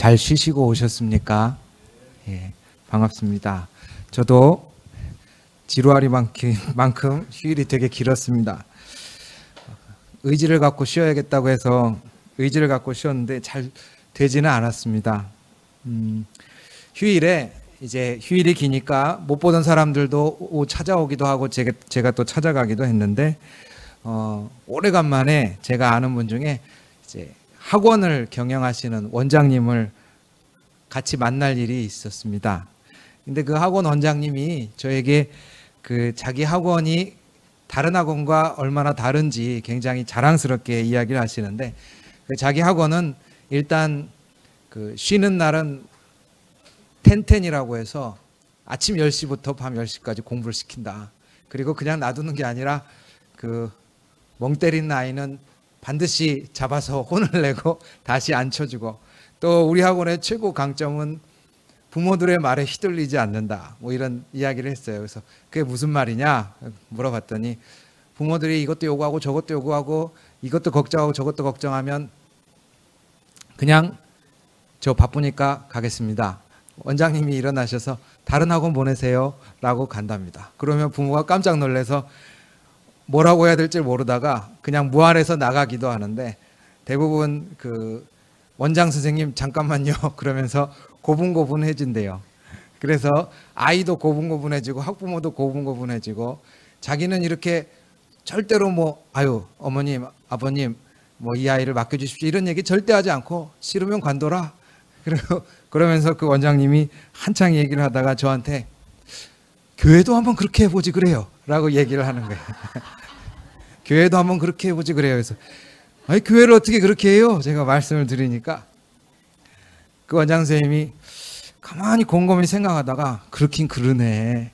잘 쉬시고 오셨습니까? 예, 반갑습니다. 저도 지루하리만큼 휴일이 되게 길었습니다. 의지를 갖고 쉬어야겠다고 해서 의지를 갖고 쉬었는데 잘 되지는 않았습니다. 휴일에 이제 휴일이 기니까 못 보던 사람들도 찾아오기도 하고 제가 또 찾아가기도 했는데 오래간만에 제가 아는 분 중에 이제 학원을 경영하시는 원장님을 같이 만날 일이 있었습니다. 근데 그 학원 원장님이 저에게 그 자기 학원이 다른 학원과 얼마나 다른지 굉장히 자랑스럽게 이야기를 하시는데, 그 자기 학원은 일단 그 쉬는 날은 텐텐이라고 해서 아침 10시부터 밤 10시까지 공부를 시킨다. 그리고 그냥 놔두는 게 아니라 그 멍 때리는 아이는 반드시 잡아서 혼을 내고 다시 앉혀주고, 또 우리 학원의 최고 강점은 부모들의 말에 휘둘리지 않는다. 뭐 이런 이야기를 했어요. 그래서 그게 무슨 말이냐 물어봤더니, 부모들이 이것도 요구하고 저것도 요구하고 이것도 걱정하고 저것도 걱정하면 그냥 저 바쁘니까 가겠습니다. 원장님이 일어나셔서 다른 학원 보내세요 라고 간답니다. 그러면 부모가 깜짝 놀라서 뭐라고 해야 될지 모르다가 그냥 무안해서 나가기도 하는데, 대부분 그 원장 선생님 잠깐만요 그러면서 고분고분해진대요. 그래서 아이도 고분고분해지고 학부모도 고분고분해지고, 자기는 이렇게 절대로 뭐 아유 어머님 아버님 뭐 이 아이를 맡겨주십시오 이런 얘기 절대 하지 않고, 싫으면 관둬라. 그러면서 그 원장님이 한창 얘기를 하다가 저한테 교회도 한번 그렇게 해보지 그래요 라고 얘기를 하는 거예요. 교회도 한번 그렇게 해보지 그래요. 그래서 아니 교회를 어떻게 그렇게 해요? 제가 말씀을 드리니까 그 원장 선생님이 가만히 곰곰이 생각하다가 그렇긴 그러네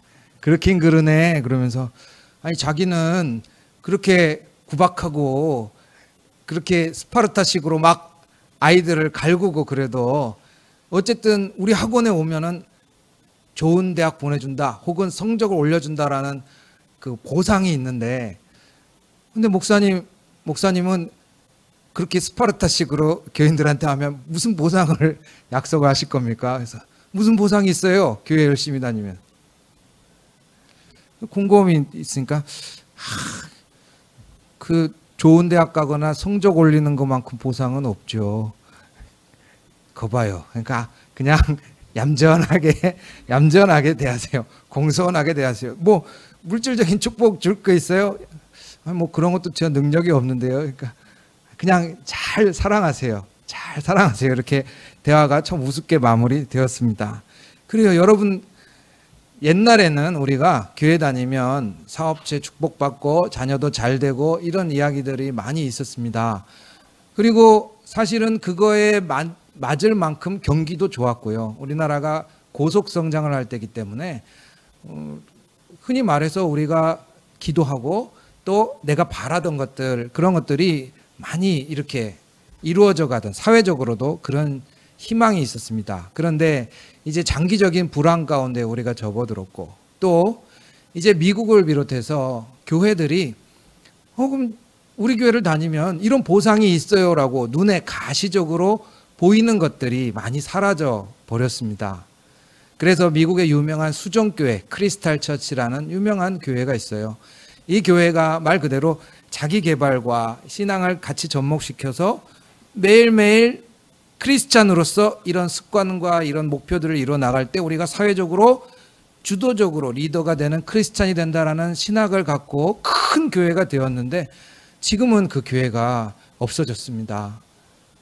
그러면서, 아니 자기는 그렇게 구박하고 그렇게 스파르타식으로 막 아이들을 갈구고 그래도 어쨌든 우리 학원에 오면은 좋은 대학 보내준다 혹은 성적을 올려준다라는 그 보상이 있는데, 근데 목사님은 그렇게 스파르타식으로 교인들한테 하면 무슨 보상을 약속을 하실 겁니까? 그래서 무슨 보상이 있어요? 교회 열심히 다니면. 궁금이 있으니까 그 좋은 대학 가거나 성적 올리는 것만큼 보상은 없죠. 거봐요. 그러니까 그냥 얌전하게 대하세요. 공손하게 대하세요. 뭐 물질적인 축복 줄 거 있어요? 뭐 그런 것도 제가 능력이 없는데요. 그러니까 그냥 잘 사랑하세요. 이렇게 대화가 참 우습게 마무리되었습니다. 그래요. 여러분, 옛날에는 우리가 교회 다니면 사업체 축복받고 자녀도 잘 되고 이런 이야기들이 많이 있었습니다. 그리고 사실은 그거에 맞을 만큼 경기도 좋았고요. 우리나라가 고속 성장을 할 때이기 때문에 흔히 말해서 우리가 기도하고 또 내가 바라던 것들, 그런 것들이 많이 이렇게 이루어져 가던, 사회적으로도 그런 희망이 있었습니다. 그런데 이제 장기적인 불안 가운데 우리가 접어들었고, 또 이제 미국을 비롯해서 교회들이 그럼 우리 교회를 다니면 이런 보상이 있어요라고 눈에 가시적으로 보이는 것들이 많이 사라져 버렸습니다. 그래서 미국의 유명한 수종교회 크리스탈 처치라는 유명한 교회가 있어요. 이 교회가 말 그대로 자기 개발과 신앙을 같이 접목시켜서 매일매일 크리스찬으로서 이런 습관과 이런 목표들을 이뤄 나갈 때 우리가 사회적으로 주도적으로 리더가 되는 크리스찬이 된다라는 신학을 갖고 큰 교회가 되었는데, 지금은 그 교회가 없어졌습니다.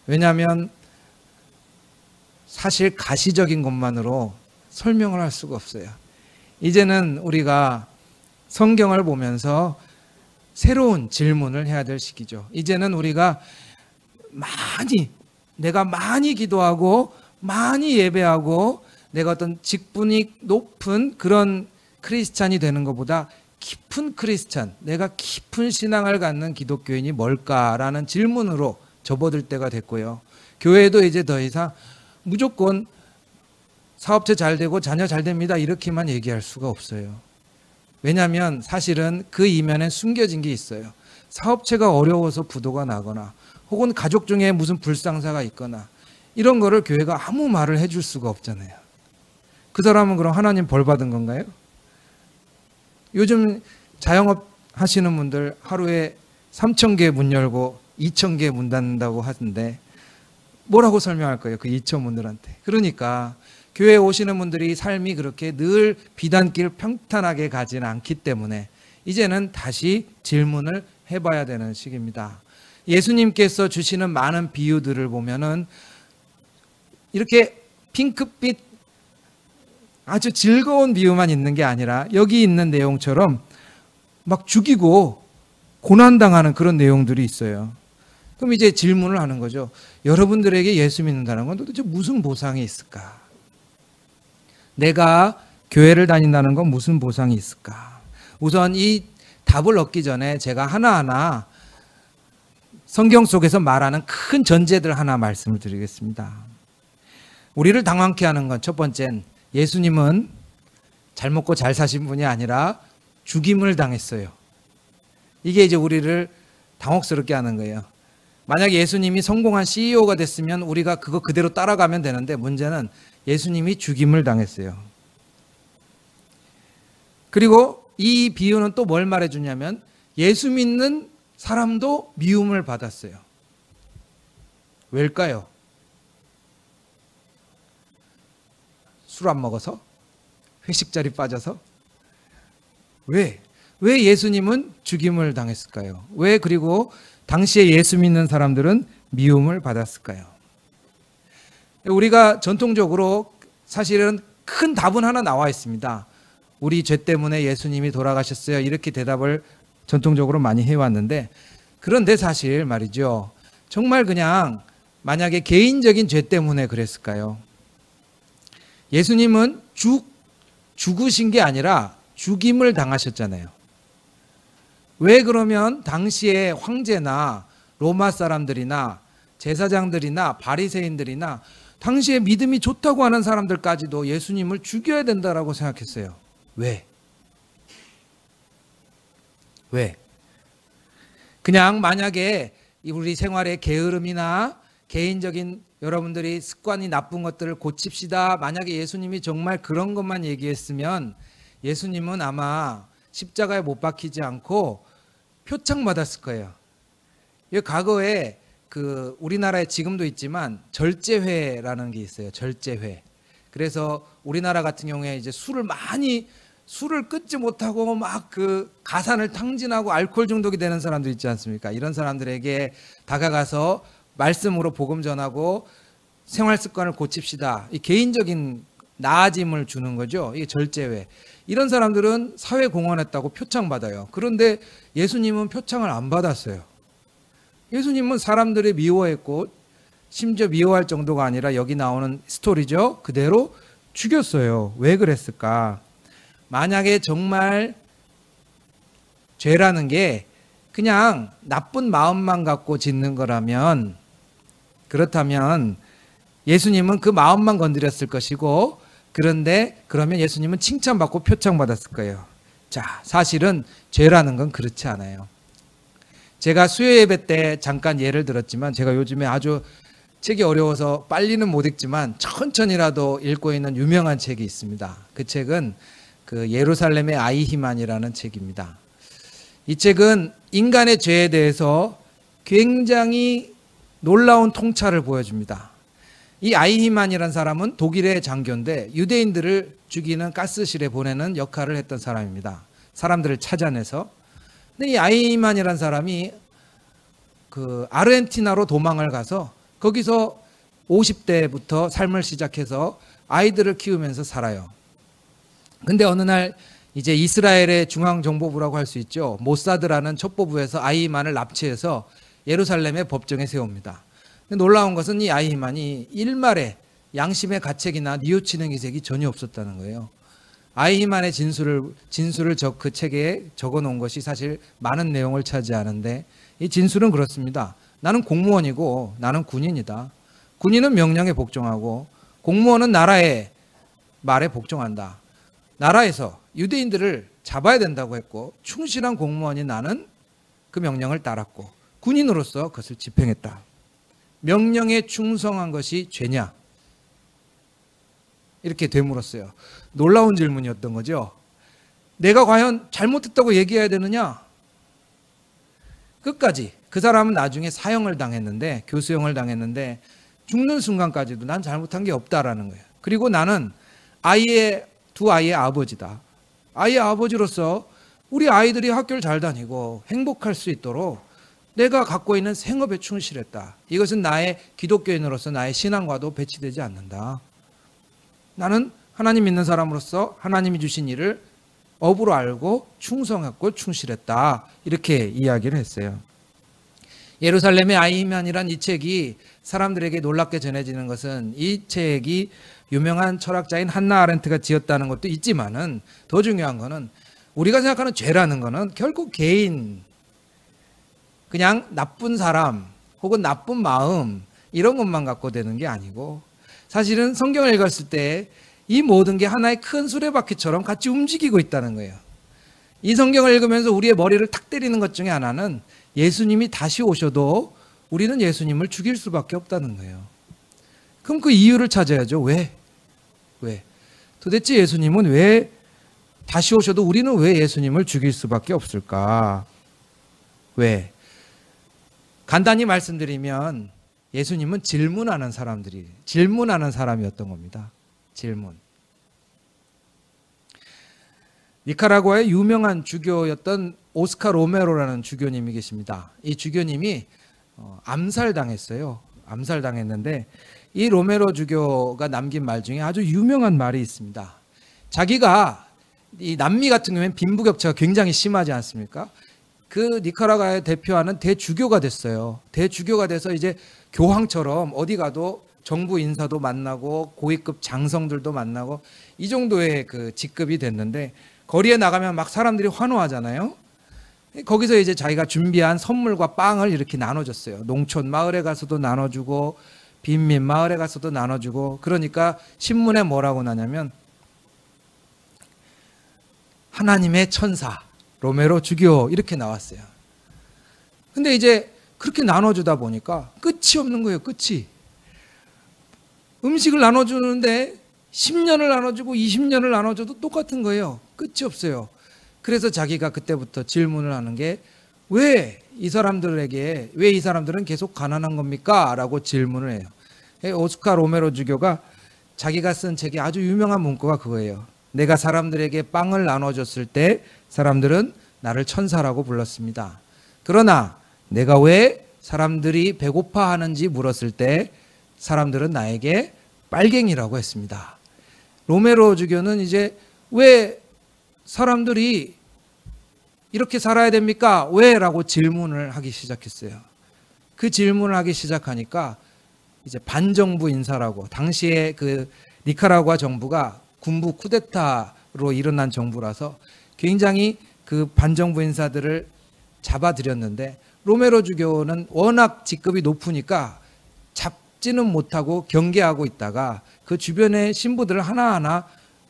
왜냐하면 사실 가시적인 것만으로 설명을 할 수가 없어요. 이제는 우리가 성경을 보면서 새로운 질문을 해야 될 시기죠. 이제는 우리가 내가 많이 기도하고 많이 예배하고 내가 어떤 직분이 높은 그런 크리스찬이 되는 것보다 깊은 크리스찬, 내가 깊은 신앙을 갖는 기독교인이 뭘까라는 질문으로 접어들 때가 됐고요. 교회도 이제 더 이상 무조건 사업체 잘 되고 자녀 잘 됩니다 이렇게만 얘기할 수가 없어요. 왜냐하면 사실은 그 이면에 숨겨진 게 있어요. 사업체가 어려워서 부도가 나거나 혹은 가족 중에 무슨 불상사가 있거나 이런 거를 교회가 아무 말을 해줄 수가 없잖아요. 그 사람은 그럼 하나님 벌 받은 건가요? 요즘 자영업 하시는 분들 하루에 3,000개 문 열고 2,000개 문 닫는다고 하던데 뭐라고 설명할 거예요? 그 2,000분들한테. 그러니까 교회에 오시는 분들이 삶이 그렇게 늘 비단길 평탄하게 가지는 않기 때문에 이제는 다시 질문을 해봐야 되는 시기입니다. 예수님께서 주시는 많은 비유들을 보면은 이렇게 핑크빛 아주 즐거운 비유만 있는 게 아니라 여기 있는 내용처럼 막 죽이고 고난당하는 그런 내용들이 있어요. 그럼 이제 질문을 하는 거죠. 여러분들에게 예수 믿는다는 건 도대체 무슨 보상이 있을까? 내가 교회를 다닌다는 건 무슨 보상이 있을까? 우선 이 답을 얻기 전에 제가 하나하나 성경 속에서 말하는 큰 전제들 하나 말씀을 드리겠습니다. 우리를 당황케 하는 건 첫 번째는 예수님은 잘 먹고 잘 사신 분이 아니라 죽임을 당했어요. 이게 이제 우리를 당혹스럽게 하는 거예요. 만약 예수님이 성공한 CEO가 됐으면 우리가 그거 그대로 따라가면 되는데 문제는 예수님이 죽임을 당했어요. 그리고 이 비유는 또 뭘 말해주냐면 예수 믿는 사람도 미움을 받았어요. 왜일까요? 술 안 먹어서? 회식 자리 빠져서? 왜 예수님은 죽임을 당했을까요? 왜 그리고 당시에 예수 믿는 사람들은 미움을 받았을까요? 우리가 전통적으로 사실은 큰 답은 하나 나와 있습니다. 우리 죄 때문에 예수님이 돌아가셨어요. 이렇게 대답을 전통적으로 많이 해왔는데 그런데 사실 말이죠. 정말 그냥 만약에 개인적인 죄 때문에 그랬을까요? 예수님은 죽으신 게 아니라 죽임을 당하셨잖아요. 왜 그러면 당시에 황제나 로마 사람들이나 제사장들이나 바리새인들이나 당시에 믿음이 좋다고 하는 사람들까지도 예수님을 죽여야 된다라고 생각했어요? 왜? 그냥 만약에 우리 생활의 게으름이나 개인적인 여러분들이 습관이 나쁜 것들을 고칩시다. 만약에 예수님이 정말 그런 것만 얘기했으면 예수님은 아마 십자가에 못 박히지 않고 표창받았을 거예요. 과거에 그 우리나라에 지금도 있지만 절제회라는 게 있어요. 절제회. 그래서 우리나라 같은 경우에 이제 술을 끊지 못하고 막 그 가산을 탕진하고 알코올 중독이 되는 사람들 있지 않습니까? 이런 사람들에게 다가가서 말씀으로 복음 전하고 생활 습관을 고칩시다. 이 개인적인 나아짐을 주는 거죠. 이게 절제회. 이런 사람들은 사회 공헌했다고 표창 받아요. 그런데 예수님은 표창을 안 받았어요. 예수님은 사람들이 미워했고 심지어 미워할 정도가 아니라 여기 나오는 스토리죠. 그대로 죽였어요. 왜 그랬을까? 만약에 정말 죄라는 게 그냥 나쁜 마음만 갖고 짓는 거라면 그렇다면 예수님은 그 마음만 건드렸을 것이고 그런데 그러면 예수님은 칭찬받고 표창받았을 거예요. 자, 사실은 죄라는 건 그렇지 않아요. 제가 수요 예배 때 잠깐 예를 들었지만 제가 요즘에 아주 책이 어려워서 빨리는 못 읽지만 천천히라도 읽고 있는 유명한 책이 있습니다. 그 책은 그 예루살렘의 아이히만이라는 책입니다. 이 책은 인간의 죄에 대해서 굉장히 놀라운 통찰을 보여줍니다. 이 아이히만이라는 사람은 독일의 장교인데 유대인들을 죽이는 가스실에 보내는 역할을 했던 사람입니다. 사람들을 찾아내서. 근데 이 아이히만이라는 사람이 그 아르헨티나로 도망을 가서 거기서 50대부터 삶을 시작해서 아이들을 키우면서 살아요. 근데 어느 날 이제 이스라엘의 중앙정보부라고 할 수 있죠. 모사드라는 첩보부에서 아이히만을 납치해서 예루살렘의 법정에 세웁니다. 놀라운 것은 이 아이히만이 일말에 양심의 가책이나 뉘우치는 기색이 전혀 없었다는 거예요. 아이히만의 진술을 그 책에 적어 놓은 것이 사실 많은 내용을 차지하는데 이 진술은 그렇습니다. 나는 공무원이고 나는 군인이다. 군인은 명령에 복종하고 공무원은 나라의 말에 복종한다. 나라에서 유대인들을 잡아야 된다고 했고 충실한 공무원인 나는 그 명령을 따랐고 군인으로서 그것을 집행했다. 명령에 충성한 것이 죄냐? 이렇게 되물었어요. 놀라운 질문이었던 거죠. 내가 과연 잘못했다고 얘기해야 되느냐? 끝까지. 그 사람은 나중에 사형을 당했는데, 교수형을 당했는데 죽는 순간까지도 난 잘못한 게 없다라는 거예요. 그리고 나는 두 아이의 아버지다. 아이의 아버지로서 우리 아이들이 학교를 잘 다니고 행복할 수 있도록 내가 갖고 있는 생업에 충실했다. 이것은 나의 기독교인으로서 나의 신앙과도 배치되지 않는다. 나는 하나님 믿는 사람으로서 하나님이 주신 일을 업으로 알고 충성했고 충실했다. 이렇게 이야기를 했어요. 예루살렘의 아이만이란 이 책이 사람들에게 놀랍게 전해지는 것은 이 책이 유명한 철학자인 한나 아렌트가 지었다는 것도 있지만은 더 중요한 거는 우리가 생각하는 죄라는 거는 결국 개인, 그냥 나쁜 사람 혹은 나쁜 마음 이런 것만 갖고 되는 게 아니고 사실은 성경을 읽었을 때 이 모든 게 하나의 큰 수레바퀴처럼 같이 움직이고 있다는 거예요. 이 성경을 읽으면서 우리의 머리를 탁 때리는 것 중에 하나는 예수님이 다시 오셔도 우리는 예수님을 죽일 수밖에 없다는 거예요. 그럼 그 이유를 찾아야죠. 왜? 도대체 예수님은 왜 다시 오셔도 우리는 왜 예수님을 죽일 수밖에 없을까? 왜? 간단히 말씀드리면 예수님은 질문하는 사람이었던 겁니다. 질문. 니카라과의 유명한 주교였던 오스카 로메로라는 주교님이 계십니다. 이 주교님이 암살당했어요. 암살당했는데 이 로메로 주교가 남긴 말 중에 아주 유명한 말이 있습니다. 자기가 이 남미 같은 경우에는 빈부격차가 굉장히 심하지 않습니까? 그 니카라과에 대표하는 대주교가 됐어요. 대주교가 돼서 이제 교황처럼 어디 가도 정부 인사도 만나고 고위급 장성들도 만나고 이 정도의 그 직급이 됐는데 거리에 나가면 막 사람들이 환호하잖아요. 거기서 이제 자기가 준비한 선물과 빵을 이렇게 나눠줬어요. 농촌 마을에 가서도 나눠주고 빈민 마을에 가서도 나눠주고 그러니까 신문에 뭐라고 나냐면 하나님의 천사 로메로 주교 이렇게 나왔어요. 근데 이제 그렇게 나눠주다 보니까 끝이 없는 거예요. 끝이. 음식을 나눠주는데 10년을 나눠주고 20년을 나눠줘도 똑같은 거예요. 끝이 없어요. 그래서 자기가 그때부터 질문을 하는 게 왜 이 사람들은 계속 가난한 겁니까? 라고 질문을 해요. 오스카 로메로 주교가 자기가 쓴 책에 아주 유명한 문구가 그거예요. 내가 사람들에게 빵을 나눠줬을 때 사람들은 나를 천사라고 불렀습니다. 그러나 내가 왜 사람들이 배고파하는지 물었을 때 사람들은 나에게 빨갱이라고 했습니다. 로메로 주교는 이제 왜 사람들이 이렇게 살아야 됩니까? 왜? 라고 질문을 하기 시작했어요. 그 질문을 하기 시작하니까 이제 반정부 인사라고 당시에 그 니카라과 정부가 군부 쿠데타로 일어난 정부라서 굉장히 그 반정부 인사들을 잡아들였는데 로메로 주교는 워낙 직급이 높으니까 잡지는 못하고 경계하고 있다가 그 주변의 신부들을 하나하나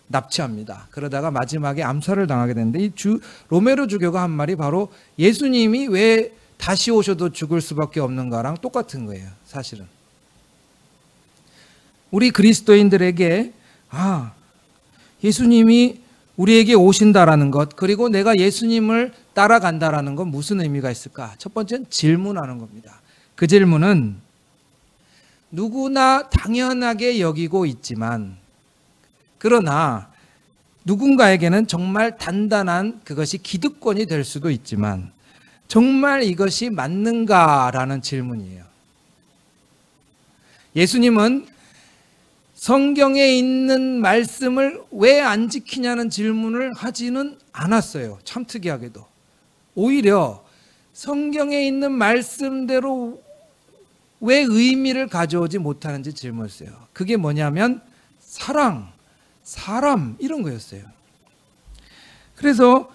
납치합니다. 그러다가 마지막에 암살을 당하게 되는데 이 로메로 주교가 한 말이 바로 예수님이 왜 다시 오셔도 죽을 수밖에 없는가랑 똑같은 거예요. 사실은. 우리 그리스도인들에게 예수님이 우리에게 오신다라는 것 그리고 내가 예수님을 따라간다라는 건 무슨 의미가 있을까? 첫 번째는 질문하는 겁니다. 그 질문은 누구나 당연하게 여기고 있지만 그러나 누군가에게는 정말 단단한 그것이 기득권이 될 수도 있지만 정말 이것이 맞는가라는 질문이에요. 예수님은 성경에 있는 말씀을 왜 안 지키냐는 질문을 하지는 않았어요. 참 특이하게도. 오히려 성경에 있는 말씀대로 왜 의미를 가져오지 못하는지 질문했어요. 그게 뭐냐면 사람 이런 거였어요. 그래서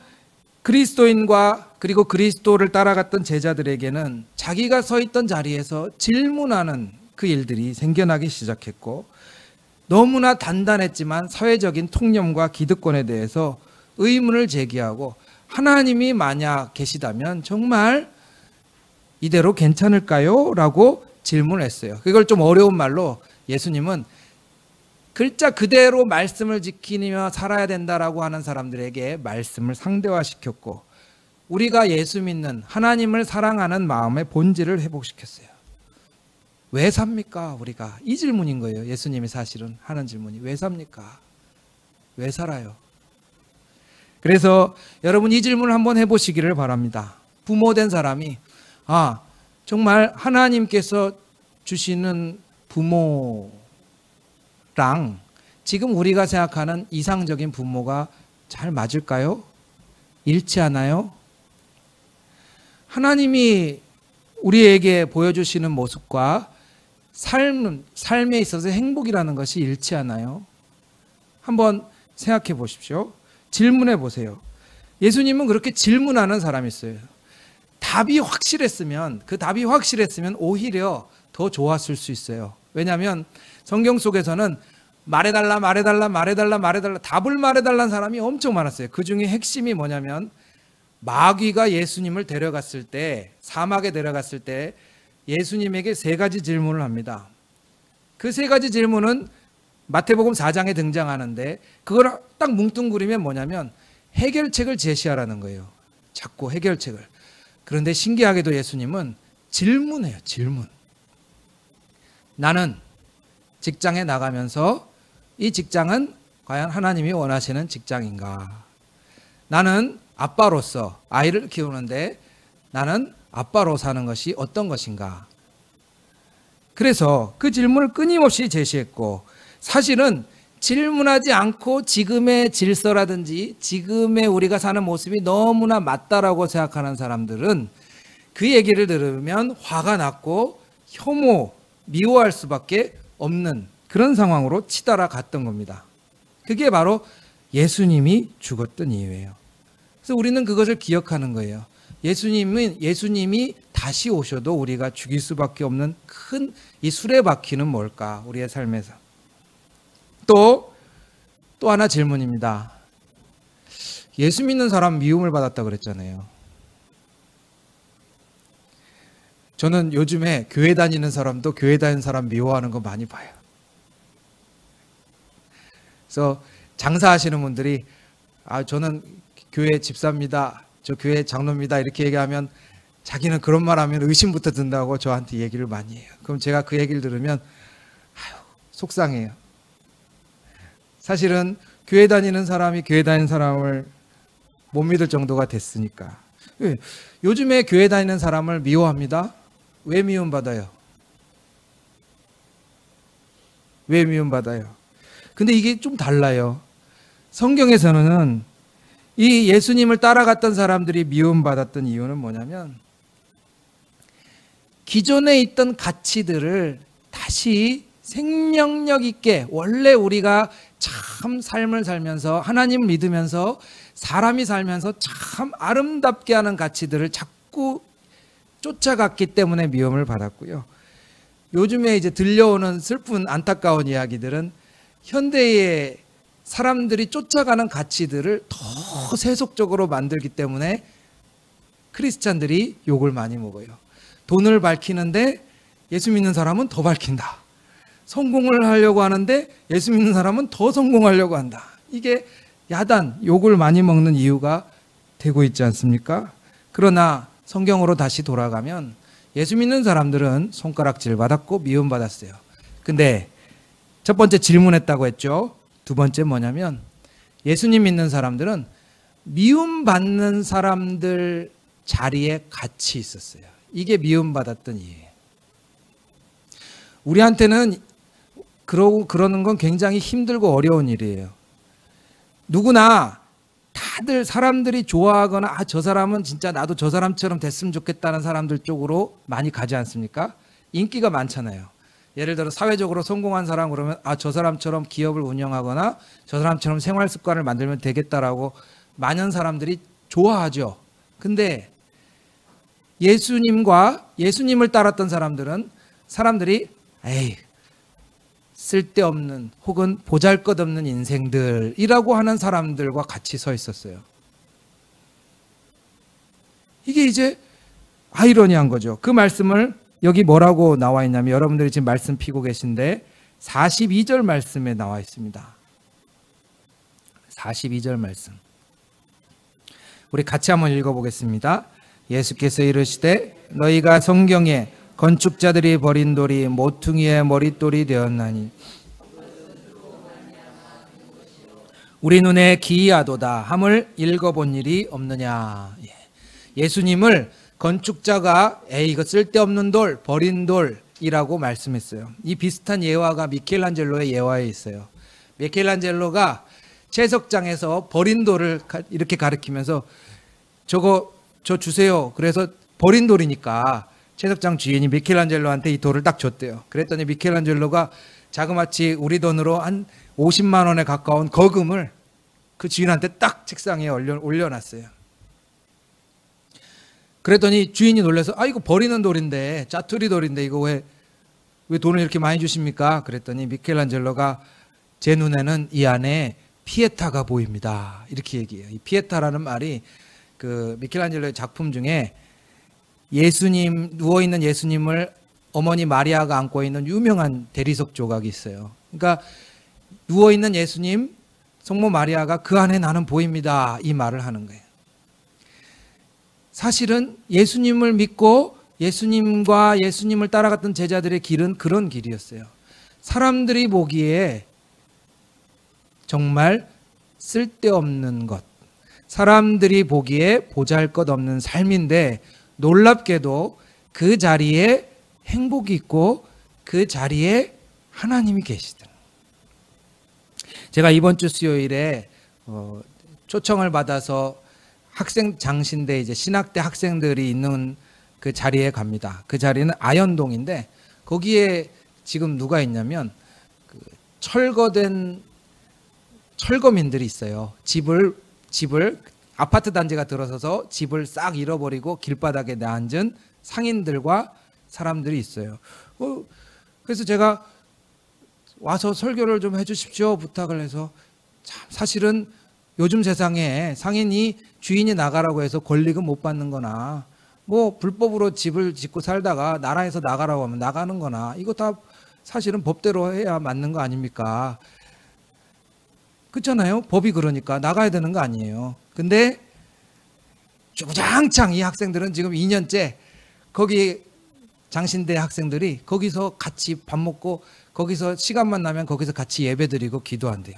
그리스도인과 그리고 그리스도를 따라갔던 제자들에게는 자기가 서 있던 자리에서 질문하는 그 일들이 생겨나기 시작했고 너무나 단단했지만 사회적인 통념과 기득권에 대해서 의문을 제기하고 하나님이 만약 계시다면 정말 이대로 괜찮을까요? 라고 질문했어요. 그걸 좀 어려운 말로 예수님은 글자 그대로 말씀을 지키며 살아야 된다라고 하는 사람들에게 말씀을 상대화시켰고, 우리가 예수 믿는 하나님을 사랑하는 마음의 본질을 회복시켰어요. 왜 삽니까 우리가? 이 질문인 거예요. 예수님이 사실은 하는 질문이 왜 삽니까? 왜 살아요? 그래서 여러분 이 질문을 한번 해보시기를 바랍니다. 부모된 사람이 정말 하나님께서 주시는 부모랑 지금 우리가 생각하는 이상적인 부모가 잘 맞을까요? 일치하나요? 하나님이 우리에게 보여주시는 모습과 삶에 있어서 행복이라는 것이 일치하나요? 한번 생각해 보십시오. 질문해 보세요. 예수님은 그렇게 질문하는 사람이 있어요. 답이 확실했으면 오히려 더 좋았을 수 있어요. 왜냐하면 성경 속에서는 말해달라 답을 말해달라는 사람이 엄청 많았어요. 그 중에 핵심이 뭐냐면 마귀가 예수님을 데려갔을 때, 사막에 데려갔을 때 예수님에게 3가지 질문을 합니다. 그 3가지 질문은 마태복음 4장에 등장하는데 그걸 딱 뭉뚱그리면 뭐냐면 해결책을 제시하라는 거예요. 자꾸 해결책을. 그런데 신기하게도 예수님은 질문해요. 질문. 나는 직장에 나가면서 이 직장은 과연 하나님이 원하시는 직장인가? 나는 아빠로서 아이를 키우는데 나는 아빠로 사는 것이 어떤 것인가? 그래서 그 질문을 끊임없이 제시했고, 사실은 질문하지 않고 지금의 질서라든지 지금의 우리가 사는 모습이 너무나 맞다라고 생각하는 사람들은 그 얘기를 들으면 화가 났고 미워할 수밖에 없는 그런 상황으로 치달아 갔던 겁니다. 그게 바로 예수님이 죽었던 이유예요. 그래서 우리는 그것을 기억하는 거예요. 예수님이 다시 오셔도 우리가 죽일 수밖에 없는 큰 이 수레바퀴는 뭘까? 우리의 삶에서. 또 하나 질문입니다. 예수 믿는 사람 미움을 받았다 그랬잖아요. 저는 요즘에 교회 다니는 사람도 교회 다니는 사람 미워하는 거 많이 봐요. 그래서 장사하시는 분들이 저는 교회 집사입니다, 저 교회 장로입니다 이렇게 얘기하면 자기는 그런 말 하면 의심부터 든다고 저한테 얘기를 많이 해요. 그럼 제가 그 얘기를 들으면 속상해요. 사실은 교회 다니는 사람이 교회 다니는 사람을 못 믿을 정도가 됐으니까. 요즘에 교회 다니는 사람을 미워합니다. 왜 미움받아요? 왜 미움받아요? 근데 이게 좀 달라요. 성경에서는 이 예수님을 따라갔던 사람들이 미움받았던 이유는 뭐냐면 기존에 있던 가치들을 다시 생명력 있게, 원래 우리가 참 삶을 살면서 하나님을 믿으면서 사람이 살면서 참 아름답게 하는 가치들을 자꾸 쫓아갔기 때문에 미움을 받았고요. 요즘에 이제 들려오는 슬픈 안타까운 이야기들은 현대의 사람들이 쫓아가는 가치들을 더 세속적으로 만들기 때문에 크리스찬들이 욕을 많이 먹어요. 돈을 밝히는데 예수 믿는 사람은 더 밝힌다. 성공을 하려고 하는데 예수 믿는 사람은 더 성공하려고 한다. 이게 욕을 많이 먹는 이유가 되고 있지 않습니까? 그러나 성경으로 다시 돌아가면 예수 믿는 사람들은 손가락질 받았고 미움받았어요. 근데 첫 번째 질문했다고 했죠. 두 번째 뭐냐면 예수님 믿는 사람들은 미움받는 사람들 자리에 같이 있었어요. 이게 미움받았던 이유예요. 우리한테는 그러는 건 굉장히 힘들고 어려운 일이에요. 누구나 다들 사람들이 좋아하거나 저 사람은 진짜 나도 저 사람처럼 됐으면 좋겠다는 사람들 쪽으로 많이 가지 않습니까? 인기가 많잖아요. 예를 들어 사회적으로 성공한 사람 그러면 저 사람처럼 기업을 운영하거나 저 사람처럼 생활 습관을 만들면 되겠다라고 많은 사람들이 좋아하죠. 근데 예수님을 따랐던 사람들이 쓸데없는 혹은 보잘것없는 인생들이라고 하는 사람들과 같이 서 있었어요. 이게 이제 아이러니한 거죠. 그 말씀을 여기 뭐라고 나와 있냐면 여러분들이 지금 말씀 피고 계신데 42절 말씀에 나와 있습니다. 42절 말씀. 우리 같이 한번 읽어보겠습니다. 예수께서 이르시되 너희가 성경에 건축자들이 버린 돌이 모퉁이의 머릿돌이 되었나니 우리 눈에 기이하도다 함을 읽어본 일이 없느냐. 예수님을 건축자가 이거 쓸데없는 돌, 버린 돌이라고 말씀했어요. 이 비슷한 예화가 미켈란젤로의 예화에 있어요. 미켈란젤로가 채석장에서 버린 돌을 이렇게 가리키면서 저 주세요. 그래서 버린 돌이니까 채석장 주인이 미켈란젤로한테 이 돌을 딱 줬대요. 그랬더니 미켈란젤로가 자그마치 우리 돈으로 한 50만 원에 가까운 거금을 그 주인한테 딱 책상에 올려놨어요. 그랬더니 주인이 놀라서 이거 버리는 돌인데, 짜투리 돌인데 이거 왜 돈을 이렇게 많이 주십니까? 그랬더니 미켈란젤로가 제 눈에는 이 안에 피에타가 보입니다. 이렇게 얘기해요. 이 피에타라는 말이 그 미켈란젤로의 작품 중에 예수님, 누워있는 예수님을 어머니 마리아가 안고 있는 유명한 대리석 조각이 있어요. 그러니까 누워있는 예수님, 성모 마리아가 그 안에 나는 보입니다. 이 말을 하는 거예요. 사실은 예수님을 믿고 예수님과 예수님을 따라갔던 제자들의 길은 그런 길이었어요. 사람들이 보기에 정말 쓸데없는 것, 사람들이 보기에 보잘것없는 삶인데 놀랍게도 그 자리에 행복이 있고 그 자리에 하나님이 계시더라고요. 제가 이번 주 수요일에 초청을 받아서 학생 장신대 이제 신학대 학생들이 있는 그 자리에 갑니다. 그 자리는 아현동인데 거기에 지금 누가 있냐면 그 철거된 철거민들이 있어요. 집을 아파트 단지가 들어서서 집을 싹 잃어버리고 길바닥에 내앉은 상인들과 사람들이 있어요. 그래서 제가 와서 설교를 좀 해주십시오 부탁을 해서, 참 사실은 요즘 세상에 상인이 주인이 나가라고 해서 권리금 못 받는 거나 뭐 불법으로 집을 짓고 살다가 나라에서 나가라고 하면 나가는 거나 이거 다 사실은 법대로 해야 맞는 거 아닙니까? 그렇잖아요. 법이 그러니까 나가야 되는 거 아니에요. 근데 주구장창 이 학생들은 지금 2년째 거기 장신대 학생들이 거기서 같이 밥 먹고 거기서 시간만 나면 거기서 같이 예배드리고 기도한대요.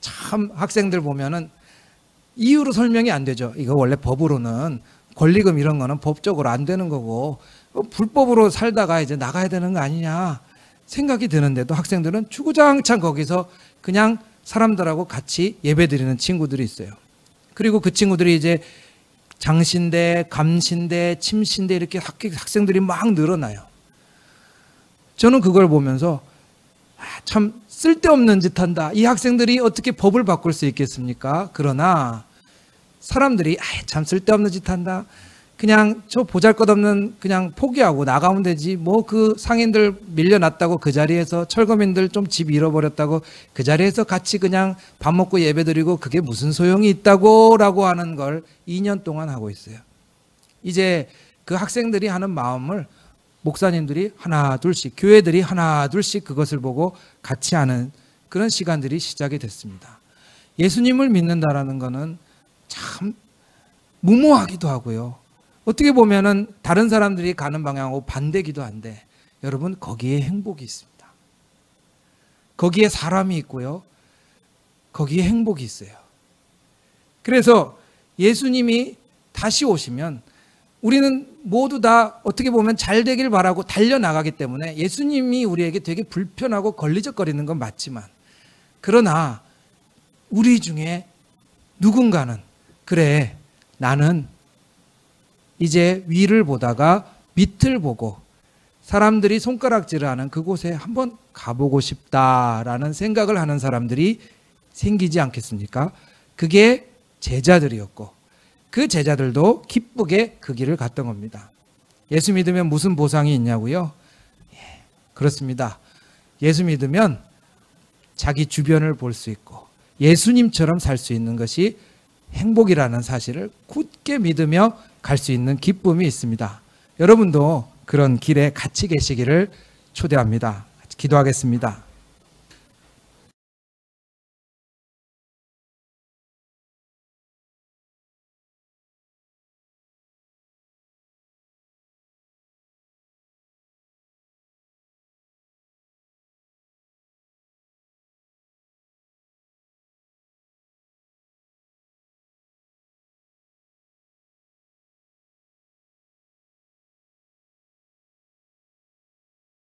참 학생들 보면은 이유로 설명이 안 되죠. 이거 원래 법으로는 권리금 이런 거는 법적으로 안 되는 거고 불법으로 살다가 이제 나가야 되는 거 아니냐 생각이 드는데도 학생들은 주구장창 거기서 그냥 사람들하고 같이 예배드리는 친구들이 있어요. 그리고 그 친구들이 이제 장신대, 감신대, 침신대 이렇게 학생들이 막 늘어나요. 저는 그걸 보면서 참 쓸데없는 짓 한다. 이 학생들이 어떻게 법을 바꿀 수 있겠습니까? 그러나 사람들이 참 쓸데없는 짓 한다. 그냥 저 보잘것없는 그냥 포기하고 나가면 되지. 뭐 그 상인들 밀려났다고 그 자리에서 철거민들 좀 집 잃어버렸다고 그 자리에서 같이 그냥 밥 먹고 예배드리고 그게 무슨 소용이 있다고 라고 하는 걸 2년 동안 하고 있어요. 이제 그 학생들이 하는 마음을 목사님들이 하나 둘씩, 교회들이 하나 둘씩 그것을 보고 같이 하는 그런 시간들이 시작이 됐습니다. 예수님을 믿는다라는 거는 참 무모하기도 하고요. 어떻게 보면은 다른 사람들이 가는 방향하고 반대기도 한데 여러분 거기에 행복이 있습니다. 거기에 사람이 있고요. 거기에 행복이 있어요. 그래서 예수님이 다시 오시면 우리는 모두 다 어떻게 보면 잘 되길 바라고 달려나가기 때문에 예수님이 우리에게 되게 불편하고 걸리적거리는 건 맞지만, 그러나 우리 중에 누군가는 그래 나는 이제 위를 보다가 밑을 보고 사람들이 손가락질하는 그곳에 한번 가보고 싶다라는 생각을 하는 사람들이 생기지 않겠습니까? 그게 제자들이었고 그 제자들도 기쁘게 그 길을 갔던 겁니다. 예수 믿으면 무슨 보상이 있냐고요? 그렇습니다. 예수 믿으면 자기 주변을 볼 수 있고 예수님처럼 살 수 있는 것이 행복이라는 사실을 굳게 믿으며 갈 수 있는 기쁨이 있습니다. 여러분도 그런 길에 같이 계시기를 초대합니다. 기도하겠습니다.